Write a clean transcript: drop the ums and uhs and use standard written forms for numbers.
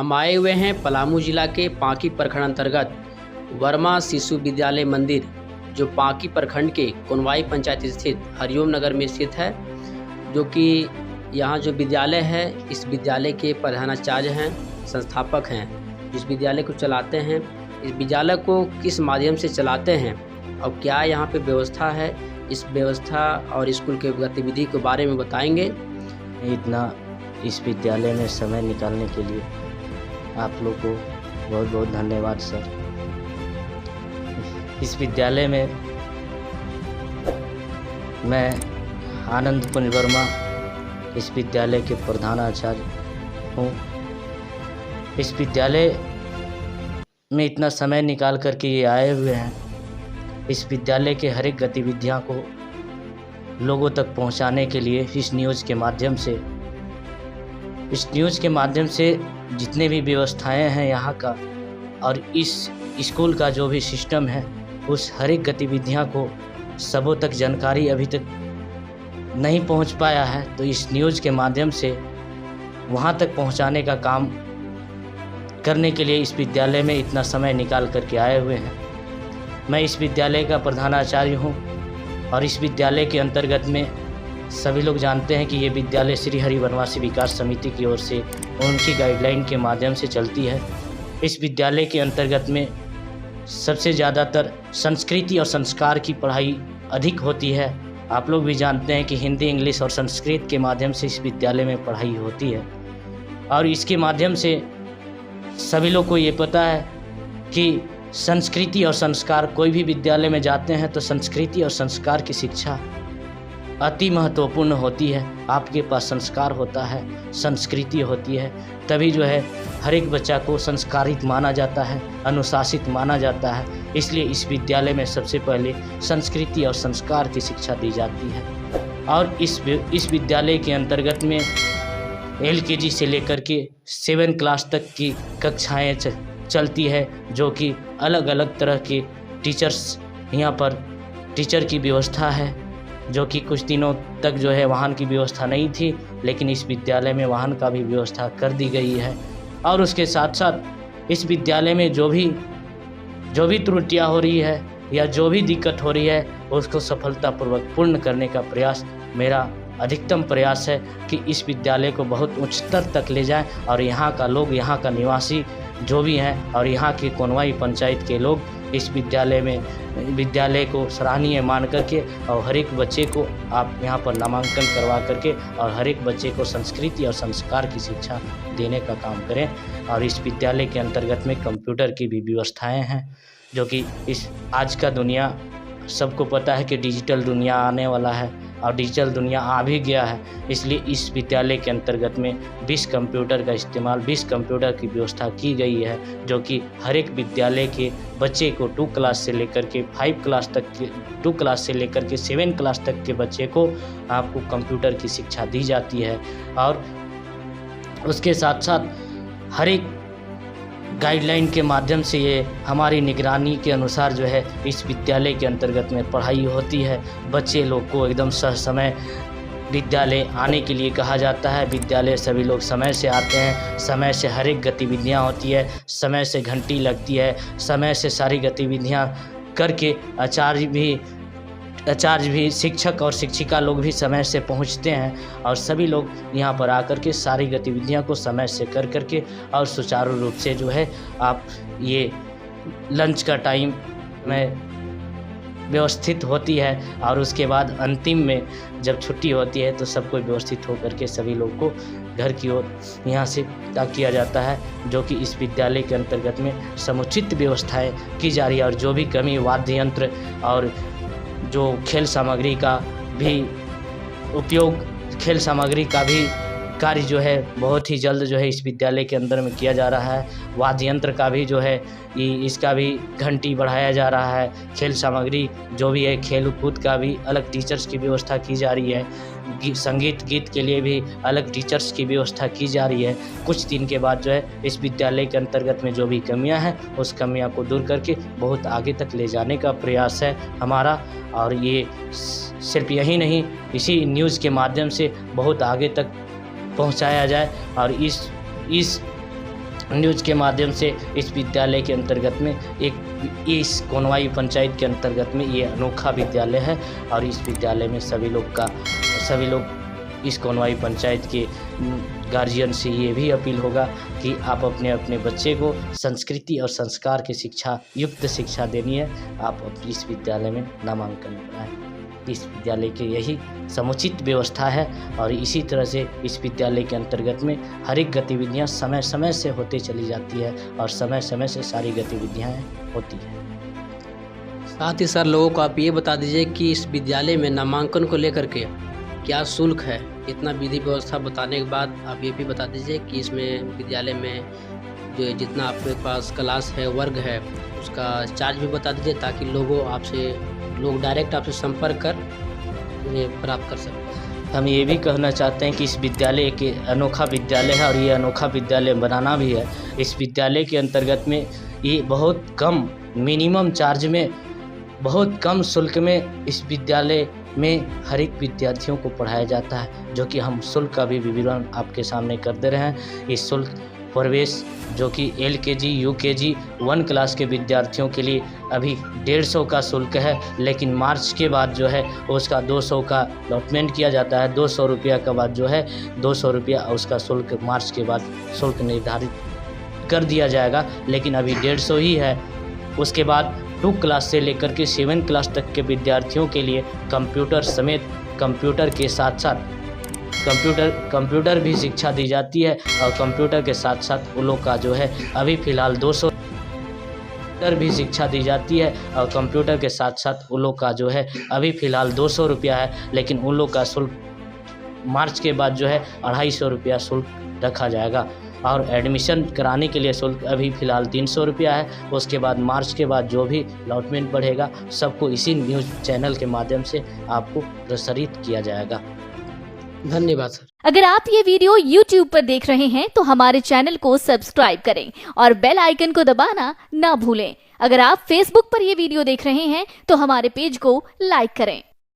हम आए हुए हैं पलामू जिला के पांकी प्रखंड अंतर्गत वर्मा शिशु विद्यालय मंदिर, जो पांकी प्रखंड के कुनवाई पंचायत स्थित हरिओम नगर में स्थित है। जो कि यहाँ जो विद्यालय है, इस विद्यालय के प्रधानाचार्य हैं, संस्थापक हैं, जिस विद्यालय को चलाते हैं। इस विद्यालय को किस माध्यम से चलाते हैं और क्या यहाँ पे व्यवस्था है, इस व्यवस्था और स्कूल के गतिविधि के बारे में बताएंगे। इतना इस विद्यालय में समय निकालने के लिए आप लोग को बहुत बहुत धन्यवाद सर। इस विद्यालय में मैं आनंद पुंज वर्मा इस विद्यालय के प्रधानाचार्य हूँ। इस विद्यालय में इतना समय निकाल कर के ये आए हुए हैं। इस विद्यालय के हर एक गतिविधियाँ को लोगों तक पहुँचाने के लिए इस न्यूज़ के माध्यम से जितने भी व्यवस्थाएं हैं यहाँ का और इस स्कूल का जो भी सिस्टम है, उस हर एक गतिविधियाँ को सबों तक जानकारी अभी तक नहीं पहुँच पाया है। तो इस न्यूज़ के माध्यम से वहाँ तक पहुँचाने का काम करने के लिए इस विद्यालय में इतना समय निकाल करके आए हुए हैं। मैं इस विद्यालय का प्रधानाचार्य हूँ और इस विद्यालय के अंतर्गत में सभी लोग जानते हैं कि ये विद्यालय श्री हरि वनवासी विकास समिति की ओर से उनकी गाइडलाइन के माध्यम से चलती है। इस विद्यालय के अंतर्गत में सबसे ज़्यादातर संस्कृति और संस्कार की पढ़ाई अधिक होती है। आप लोग भी जानते हैं कि हिंदी, इंग्लिश और संस्कृत के माध्यम से इस विद्यालय में पढ़ाई होती है और इसके माध्यम से सभी लोग को ये पता है कि संस्कृति और संस्कार, कोई भी विद्यालय में जाते हैं तो संस्कृति और संस्कार की शिक्षा अति महत्वपूर्ण होती है। आपके पास संस्कार होता है, संस्कृति होती है, तभी जो है हर एक बच्चा को संस्कारित माना जाता है, अनुशासित माना जाता है। इसलिए इस विद्यालय में सबसे पहले संस्कृति और संस्कार की शिक्षा दी जाती है। और इस विद्यालय के अंतर्गत में LKG से लेकर के 7 क्लास तक की कक्षाएं चलती है, जो कि अलग अलग तरह के टीचर्स, यहाँ पर टीचर की व्यवस्था है। जो कि कुछ दिनों तक जो है वाहन की व्यवस्था नहीं थी, लेकिन इस विद्यालय में वाहन का भी व्यवस्था कर दी गई है। और उसके साथ साथ इस विद्यालय में जो भी त्रुटियां हो रही है या जो भी दिक्कत हो रही है, उसको सफलतापूर्वक पूर्ण करने का प्रयास, मेरा अधिकतम प्रयास है कि इस विद्यालय को बहुत उच्च स्तर तक ले जाएं और यहाँ का लोग, यहाँ का निवासी जो भी हैं और यहाँ के कुनवाई पंचायत के लोग इस विद्यालय को सराहनीय मान करके और हर एक बच्चे को आप यहाँ पर नामांकन करवा करके और हर एक बच्चे को संस्कृति और संस्कार की शिक्षा देने का काम करें। और इस विद्यालय के अंतर्गत में कंप्यूटर की भी व्यवस्थाएं हैं, जो कि इस आज का दुनिया, सबको पता है कि डिजिटल दुनिया आने वाला है और डिजिटल दुनिया आ भी गया है। इसलिए इस विद्यालय के अंतर्गत में 20 कंप्यूटर का इस्तेमाल, 20 कंप्यूटर की व्यवस्था की गई है, जो कि हर एक विद्यालय के बच्चे को 2 क्लास से लेकर के 5 क्लास तक के 2 क्लास से लेकर के 7 क्लास तक के बच्चे को आपको कंप्यूटर की शिक्षा दी जाती है। और उसके साथ साथ हर एक गाइडलाइन के माध्यम से ये हमारी निगरानी के अनुसार जो है इस विद्यालय के अंतर्गत में पढ़ाई होती है। बच्चे लोग को एकदम समय विद्यालय आने के लिए कहा जाता है। विद्यालय सभी लोग समय से आते हैं, समय से हर एक गतिविधियाँ होती है, समय से घंटी लगती है, समय से सारी गतिविधियाँ करके आचार्य भी, शिक्षक और शिक्षिका लोग भी समय से पहुंचते हैं और सभी लोग यहाँ पर आकर के सारी गतिविधियों को समय से कर करके और सुचारू रूप से जो है आप ये लंच का टाइम में व्यवस्थित होती है। और उसके बाद अंतिम में जब छुट्टी होती है तो सबको व्यवस्थित होकर के सभी लोग को घर की ओर यहाँ से विदा किया जाता है, जो कि इस विद्यालय के अंतर्गत में समुचित व्यवस्थाएं की जा रही है। और जो भी कमी, वाद्य यंत्र और जो खेल सामग्री का भी उपयोग, खेल सामग्री का भी कार्य जो है बहुत ही जल्द जो है इस विद्यालय के अंदर में किया जा रहा है। वाद्य यंत्र का भी जो है इसका भी घंटी बढ़ाया जा रहा है। खेल सामग्री जो भी है, खेल कूद का भी अलग टीचर्स की व्यवस्था की जा रही है। संगीत गीत के लिए भी अलग टीचर्स की व्यवस्था की जा रही है। कुछ दिन के बाद जो है इस विद्यालय के अंतर्गत में जो भी कमियां हैं उस कमियां को दूर करके बहुत आगे तक ले जाने का प्रयास है हमारा। और ये सिर्फ यही नहीं, इसी न्यूज़ के माध्यम से बहुत आगे तक पहुंचाया जाए और इस न्यूज़ के माध्यम से इस विद्यालय के अंतर्गत में इस कोनवाई पंचायत के अंतर्गत में ये अनोखा विद्यालय है। और इस विद्यालय में सभी लोग इस कोनवाई पंचायत के गार्जियन से ये भी अपील होगा कि आप अपने अपने बच्चे को संस्कृति और संस्कार की युक्त शिक्षा देनी है, आप इस विद्यालय में नामांकन कराएं। इस विद्यालय की यही समुचित व्यवस्था है और इसी तरह से इस विद्यालय के अंतर्गत में हर एक गतिविधियाँ समय समय से होते चली जाती है और समय समय से सारी गतिविधियाँ होती है। साथ ही सर लोगों को आप ये बता दीजिए कि इस विद्यालय में नामांकन को लेकर के क्या शुल्क है। इतना विधि व्यवस्था बताने के बाद आप ये भी बता दीजिए कि इसमें विद्यालय में जो जितना आपके पास क्लास है, वर्ग है, उसका चार्ज भी बता दीजिए ताकि लोग डायरेक्ट आपसे संपर्क कर उन्हें प्राप्त कर सकें। हम ये भी कहना चाहते हैं कि इस विद्यालय के अनोखा विद्यालय है और ये अनोखा विद्यालय बनाना भी है। इस विद्यालय के अंतर्गत में ये बहुत कम मिनिमम चार्ज में, बहुत कम शुल्क में इस विद्यालय में हर एक विद्यार्थियों को पढ़ाया जाता है, जो कि हम शुल्क का भी विवरण आपके सामने कर दे रहे हैं। इस शुल्क प्रवेश जो कि LKG UKG 1 क्लास के विद्यार्थियों के लिए अभी 150 का शुल्क है, लेकिन मार्च के बाद जो है उसका 200 का अलॉटमेंट किया जाता है। 200 रुपया के बाद जो है 200 रुपया उसका शुल्क मार्च के बाद शुल्क निर्धारित कर दिया जाएगा, लेकिन अभी 150 ही है। उसके बाद 2 क्लास से लेकर के 7 क्लास तक के विद्यार्थियों के लिए कंप्यूटर समेत कंप्यूटर के साथ साथ कंप्यूटर भी शिक्षा दी जाती है और कंप्यूटर के साथ साथ उन लोग का जो है अभी फ़िलहाल 200 भी शिक्षा दी जाती है और कंप्यूटर के साथ साथ उन लोग का जो है अभी फ़िलहाल 200 रुपया है, लेकिन उन लोग का शुल्क मार्च के बाद जो है 250 रुपया शुल्क रखा जाएगा। और एडमिशन कराने के लिए शुल्क अभी फ़िलहाल 300 रुपया है। उसके बाद मार्च के बाद जो भी अलॉटमेंट बढ़ेगा सबको इसी न्यूज़ चैनल के माध्यम से आपको प्रसारित किया जाएगा। धन्यवाद सर। अगर आप ये वीडियो YouTube पर देख रहे हैं तो हमारे चैनल को सब्सक्राइब करें और बेल आइकन को दबाना ना भूलें। अगर आप Facebook पर ये वीडियो देख रहे हैं तो हमारे पेज को लाइक करें।